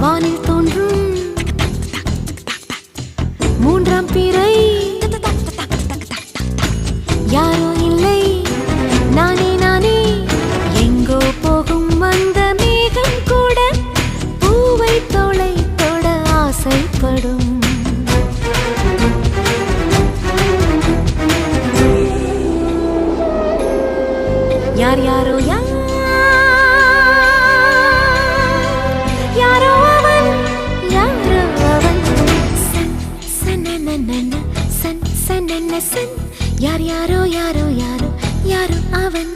வானில் தோன்றும் மூன்றாம் பிறை யாரோ இல்லை நானே நானே எங்கோ போகும் அந்த மேகம் கூட பூவை தோளை தொட ஆசைப்படும் யார் யாரோ யாரோ அவன் யாரோ அவன் சன் சன் சன் சன் சன் யார் யாரோ யாரோ யாரோ யாரோ அவன்